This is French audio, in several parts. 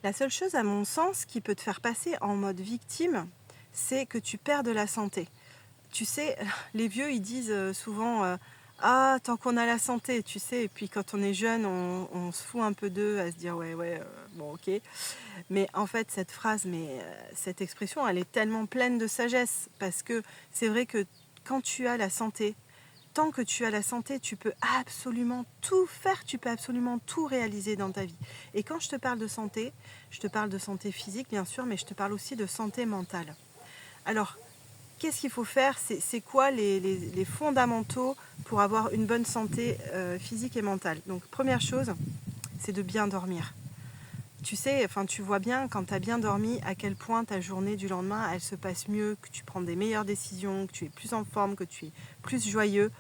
La seule chose, à mon sens, qui peut te faire passer en mode victime, c'est que tu perds de la santé. Tu sais, les vieux, ils disent souvent «Ah, tant qu'on a la santé», tu sais, et puis quand on est jeune, on se fout un peu d'eux à se dire «Ouais, ouais, bon, ok». Mais en fait, cette phrase, cette expression, elle est tellement pleine de sagesse, parce que c'est vrai que quand tu as la santé, tant que tu as la santé, tu peux absolument tout faire, tu peux absolument tout réaliser dans ta vie. Et quand je te parle de santé physique, bien sûr, mais je te parle aussi de santé mentale. Alors, qu'est-ce qu'il faut faire? C'est quoi les fondamentaux pour avoir une bonne santé physique et mentale? Donc, première chose, c'est de bien dormir. Tu sais, enfin, tu vois bien quand tu as bien dormi à quel point ta journée du lendemain, elle se passe mieux, que tu prends des meilleures décisions, que tu es plus en forme, que tu es plus joyeux.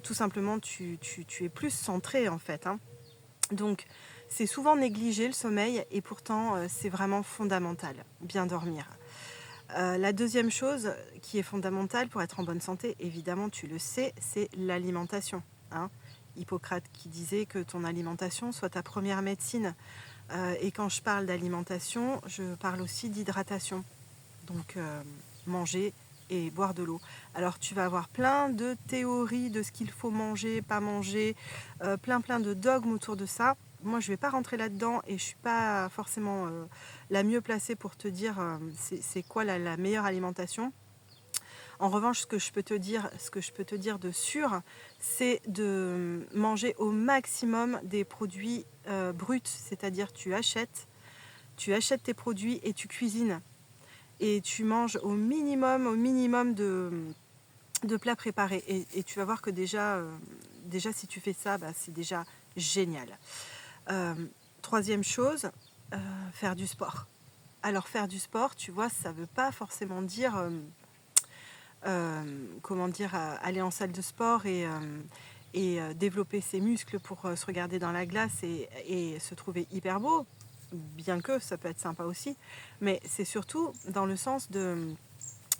Tout simplement, tu es plus centré en fait, hein. Donc, c'est souvent négligé le sommeil et pourtant, c'est vraiment fondamental, bien dormir. La deuxième chose qui est fondamentale pour être en bonne santé, évidemment, tu le sais, c'est l'alimentation, hein. Hippocrate qui disait que ton alimentation soit ta première médecine. Et quand je parle d'alimentation, je parle aussi d'hydratation. Donc manger et boire de l'eau. Alors tu vas avoir plein de théories de ce qu'il faut manger, pas manger, plein de dogmes autour de ça. Moi je ne vais pas rentrer là-dedans et je ne suis pas forcément la mieux placée pour te dire c'est quoi la meilleure alimentation. En revanche, ce que je peux te dire de sûr, c'est de manger au maximum des produits bruts, c'est-à-dire tu achètes tes produits et tu cuisines. Et tu manges au minimum de plats préparés. Et tu vas voir que déjà si tu fais ça, bah, c'est déjà génial. Euh, Troisième chose, faire du sport. Alors faire du sport, tu vois, ça ne veut pas forcément dire comment dire, aller en salle de sport et développer ses muscles pour se regarder dans la glace et se trouver hyper beau, bien que ça peut être sympa aussi, mais c'est surtout dans le sens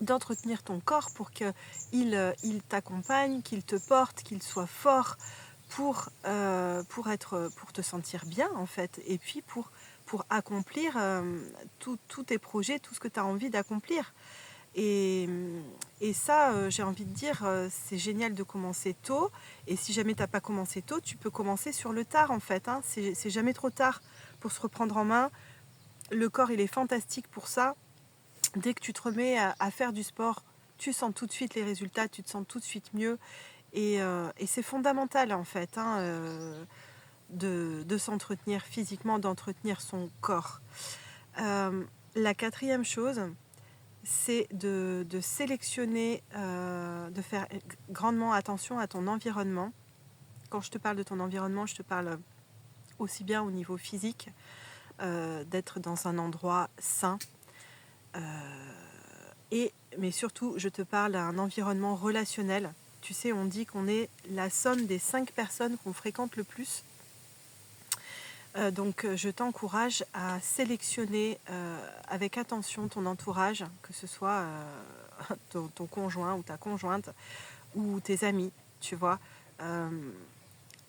d'entretenir ton corps pour qu'il t'accompagne, qu'il te porte, qu'il soit fort pour te sentir bien en fait, et puis pour accomplir tous tes projets, tout ce que tu as envie d'accomplir. Et, et ça, j'ai envie de dire, c'est génial de commencer tôt. Et si jamais tu n'as pas commencé tôt, tu peux commencer sur le tard en fait, hein. C'est jamais trop tard pour se reprendre en main. Le corps, il est fantastique pour ça. Dès que tu te remets à faire du sport, tu sens tout de suite les résultats, tu te sens tout de suite mieux. Et c'est fondamental en fait, hein, de s'entretenir physiquement, d'entretenir son corps. La quatrième chose, c'est de sélectionner, de faire grandement attention à ton environnement. Quand je te parle de ton environnement, je te parle aussi bien au niveau physique, d'être dans un endroit sain, mais surtout, je te parle d'un environnement relationnel. Tu sais, on dit qu'on est la somme des 5 personnes qu'on fréquente le plus. Donc je t'encourage à sélectionner avec attention ton entourage, que ce soit ton conjoint ou ta conjointe ou tes amis, tu vois. Euh,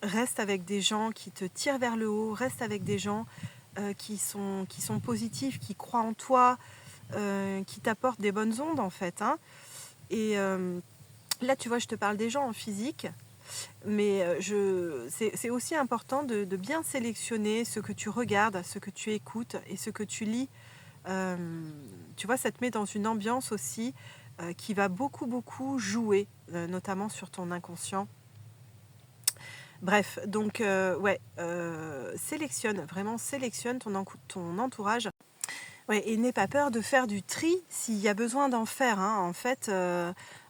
Reste avec des gens qui te tirent vers le haut, reste avec des gens qui sont positifs, qui croient en toi, qui t'apportent des bonnes ondes en fait, hein. Et là, tu vois, je te parle des gens en physique, mais c'est aussi important de bien sélectionner ce que tu regardes, ce que tu écoutes et ce que tu lis. Euh, Tu vois, ça te met dans une ambiance aussi qui va beaucoup jouer, notamment sur ton inconscient. Bref, donc ouais, sélectionne ton entourage. Ouais, et n'aie pas peur de faire du tri s'il y a besoin d'en faire, hein. En fait,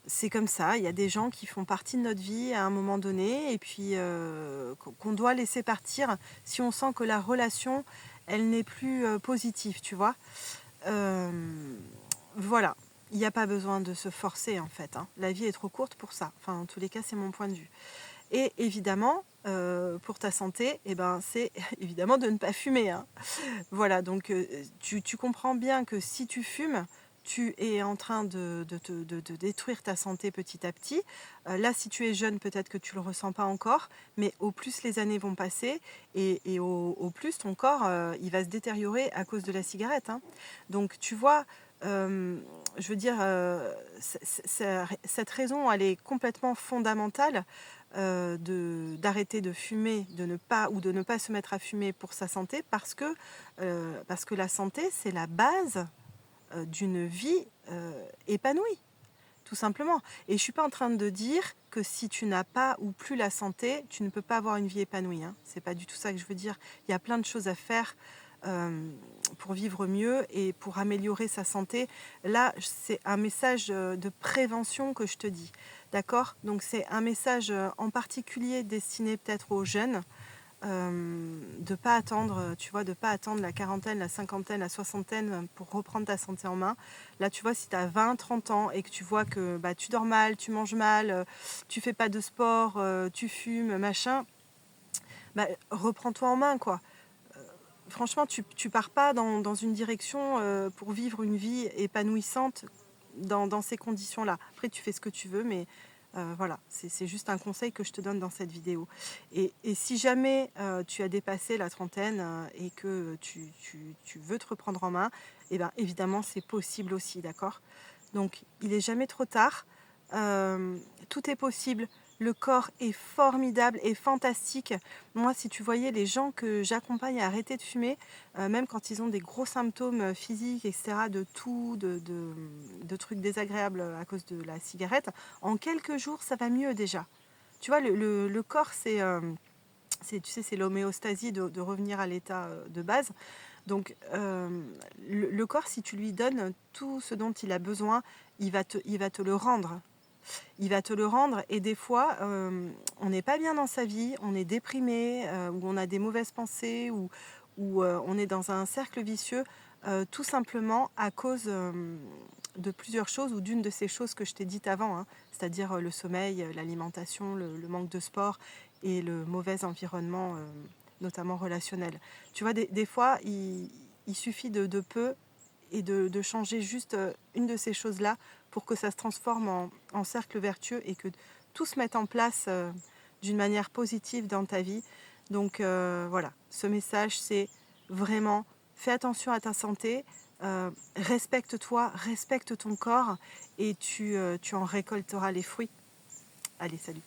c'est comme ça. Il y a des gens qui font partie de notre vie à un moment donné et puis qu'on doit laisser partir si on sent que la relation, elle n'est plus positive, tu vois. Euh, voilà. Il n'y a pas besoin de se forcer, en fait, hein. La vie est trop courte pour ça. Enfin, en tous les cas, c'est mon point de vue. Et évidemment, pour ta santé, eh ben, c'est évidemment de ne pas fumer, hein. Voilà, donc tu comprends bien que si tu fumes, tu es en train de détruire ta santé petit à petit. Là, si tu es jeune, peut-être que tu ne le ressens pas encore, mais au plus les années vont passer et au plus ton corps il va se détériorer à cause de la cigarette, hein. Donc tu vois, je veux dire, cette raison, elle est complètement fondamentale d'arrêter de fumer, de ne pas se mettre à fumer pour sa santé, parce que la santé, c'est la base d'une vie épanouie, tout simplement. Et je ne suis pas en train de dire que si tu n'as pas ou plus la santé, tu ne peux pas avoir une vie épanouie, hein. C'est pas du tout ça que je veux dire. Il y a plein de choses à faire pour vivre mieux et pour améliorer sa santé. Là, c'est un message de prévention que je te dis. D'accord? Donc c'est un message en particulier destiné peut-être aux jeunes. De pas attendre, tu vois, de pas attendre la quarantaine, la cinquantaine, la soixantaine pour reprendre ta santé en main. Là, tu vois, si tu as 20, 30 ans et que tu vois que bah, tu dors mal, tu manges mal, tu fais pas de sport, tu fumes, machin, bah, reprends-toi en main, quoi. Franchement, tu pars pas dans une direction pour vivre une vie épanouissante dans ces conditions-là. Après, tu fais ce que tu veux, mais voilà, c'est juste un conseil que je te donne dans cette vidéo. Et si jamais tu as dépassé la trentaine et que tu veux te reprendre en main, eh ben, évidemment, c'est possible aussi, d'accord? Donc, il n'est jamais trop tard. Tout est possible. Le corps est formidable et fantastique. Moi, si tu voyais les gens que j'accompagne à arrêter de fumer, même quand ils ont des gros symptômes physiques, etc., de trucs désagréables à cause de la cigarette, en quelques jours, ça va mieux déjà. Tu vois, le corps, tu sais, c'est l'homéostasie de revenir à l'état de base. Donc, le corps, si tu lui donnes tout ce dont il a besoin, il va te le rendre. Il va te le rendre et des fois, on n'est pas bien dans sa vie, on est déprimé, ou on a des mauvaises pensées, ou on est dans un cercle vicieux, tout simplement à cause de plusieurs choses ou d'une de ces choses que je t'ai dites avant, hein, c'est-à-dire le sommeil, l'alimentation, le manque de sport et le mauvais environnement, notamment relationnel. Tu vois, des fois, il suffit de peu et de changer juste une de ces choses-là pour que ça se transforme en cercle vertueux et que tout se mette en place d'une manière positive dans ta vie. Donc voilà, ce message, c'est vraiment fais attention à ta santé, respecte-toi, respecte ton corps et tu en récolteras les fruits. Allez, salut!